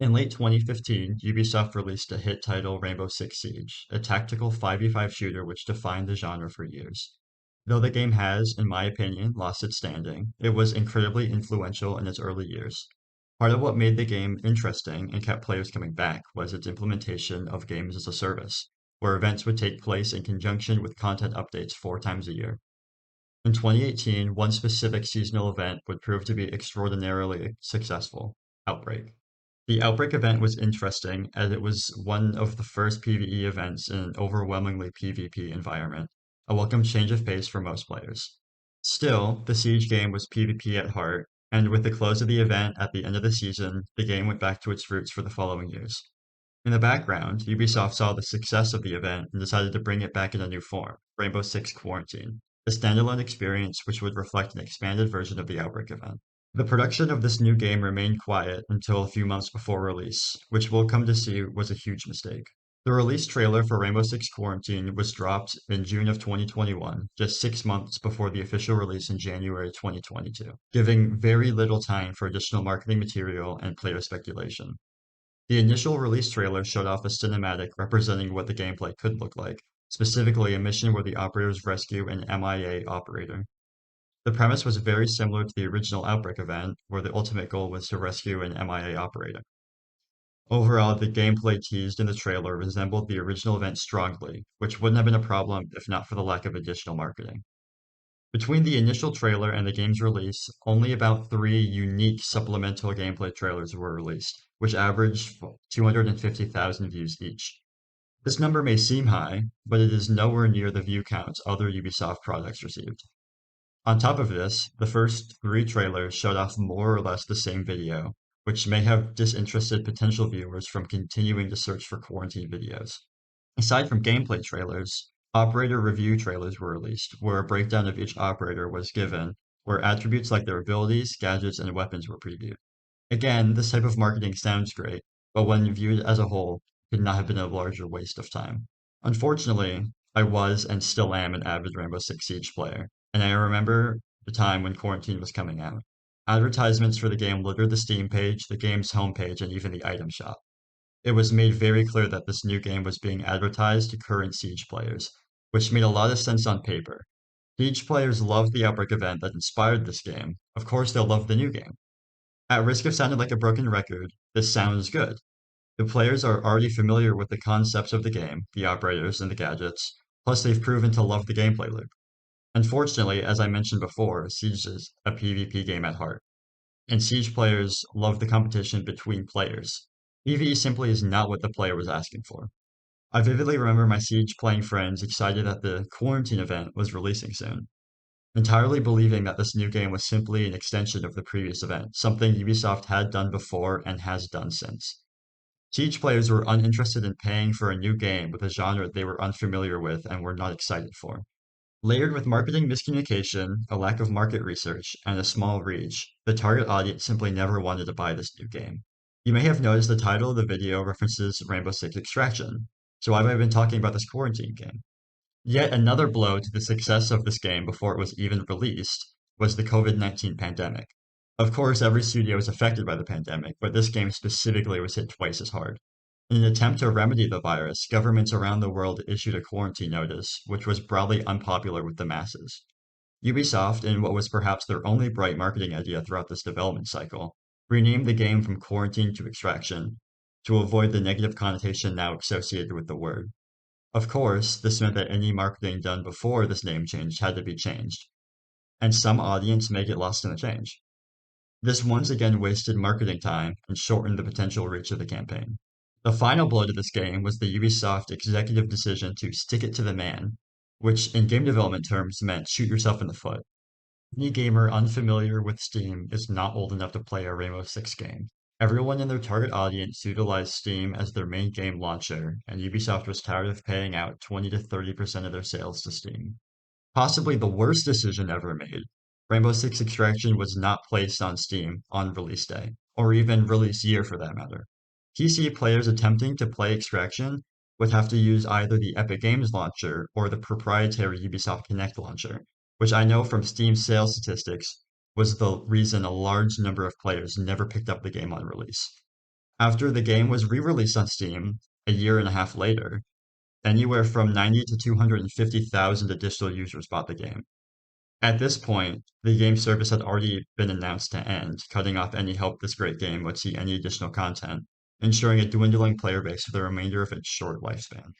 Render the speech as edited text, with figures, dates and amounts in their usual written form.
In late 2015, Ubisoft released a hit title, Rainbow Six Siege, a tactical 5v5 shooter which defined the genre for years. Though the game has, in my opinion, lost its standing, it was incredibly influential in its early years. Part of what made the game interesting and kept players coming back was its implementation of games as a service, where events would take place in conjunction with content updates 4 times a year. In 2018, one specific seasonal event would prove to be extraordinarily successful: Outbreak. The Outbreak event was interesting as it was one of the first PvE events in an overwhelmingly PvP environment, a welcome change of pace for most players. Still, the Siege game was PvP at heart, and with the close of the event at the end of the season, the game went back to its roots for the following years. In the background, Ubisoft saw the success of the event and decided to bring it back in a new form, Rainbow Six Quarantine, a standalone experience which would reflect an expanded version of the Outbreak event. The production of this new game remained quiet until a few months before release, which we'll come to see was a huge mistake. The release trailer for Rainbow Six Quarantine was dropped in June of 2021, just 6 months before the official release in January 2022, giving very little time for additional marketing material and player speculation. The initial release trailer showed off a cinematic representing what the gameplay could look like, specifically a mission where the operators rescue an MIA operator. The premise was very similar to the original Outbreak event, where the ultimate goal was to rescue an MIA operator. Overall, the gameplay teased in the trailer resembled the original event strongly, which wouldn't have been a problem if not for the lack of additional marketing. Between the initial trailer and the game's release, only about 3 unique supplemental gameplay trailers were released, which averaged 250,000 views each. This number may seem high, but it is nowhere near the view counts other Ubisoft products received. On top of this, the first 3 trailers showed off more or less the same video, which may have disinterested potential viewers from continuing to search for quarantine videos. Aside from gameplay trailers, operator review trailers were released, where a breakdown of each operator was given, where attributes like their abilities, gadgets, and weapons were previewed. Again, this type of marketing sounds great, but when viewed as a whole, could not have been a larger waste of time. Unfortunately, I was and still am an avid Rainbow Six Siege player, and I remember the time when Quarantine was coming out. Advertisements for the game littered the Steam page, the game's homepage, and even the item shop. It was made very clear that this new game was being advertised to current Siege players, which made a lot of sense on paper. Siege players loved the Outbreak event that inspired this game. Of course, they'll love the new game. At risk of sounding like a broken record, this sounds good. The players are already familiar with the concepts of the game, the operators, and the gadgets, plus they've proven to love the gameplay loop. Unfortunately, as I mentioned before, Siege is a PvP game at heart, and Siege players love the competition between players. PvE simply is not what the player was asking for. I vividly remember my Siege playing friends excited that the Quarantine event was releasing soon, entirely believing that this new game was simply an extension of the previous event, something Ubisoft had done before and has done since. Siege players were uninterested in paying for a new game with a genre they were unfamiliar with and were not excited for. Layered with marketing miscommunication, a lack of market research, and a small reach, the target audience simply never wanted to buy this new game. You may have noticed the title of the video references Rainbow Six Extraction, so why have I been talking about this Quarantine game? Yet another blow to the success of this game before it was even released was the COVID-19 pandemic. Of course, every studio was affected by the pandemic, but this game specifically was hit twice as hard. In an attempt to remedy the virus, governments around the world issued a quarantine notice, which was broadly unpopular with the masses. Ubisoft, in what was perhaps their only bright marketing idea throughout this development cycle, renamed the game from Quarantine to Extraction to avoid the negative connotation now associated with the word. Of course, this meant that any marketing done before this name change had to be changed, and some audience may get lost in the change. This once again wasted marketing time and shortened the potential reach of the campaign. The final blow to this game was the Ubisoft executive decision to stick it to the man, which in game development terms meant shoot yourself in the foot. Any gamer unfamiliar with Steam is not old enough to play a Rainbow Six game. Everyone in their target audience utilized Steam as their main game launcher, and Ubisoft was tired of paying out 20 to 30% of their sales to Steam. Possibly the worst decision ever made, Rainbow Six Extraction was not placed on Steam on release day, or even release year for that matter. PC players attempting to play Extraction would have to use either the Epic Games launcher or the proprietary Ubisoft Connect launcher, which I know from Steam sales statistics was the reason a large number of players never picked up the game on release. After the game was re-released on Steam a year and a half later, anywhere from 90 to 250,000 additional users bought the game. At this point, the game service had already been announced to end, cutting off any help this great game would see any additional content, ensuring a dwindling player base for the remainder of its short lifespan.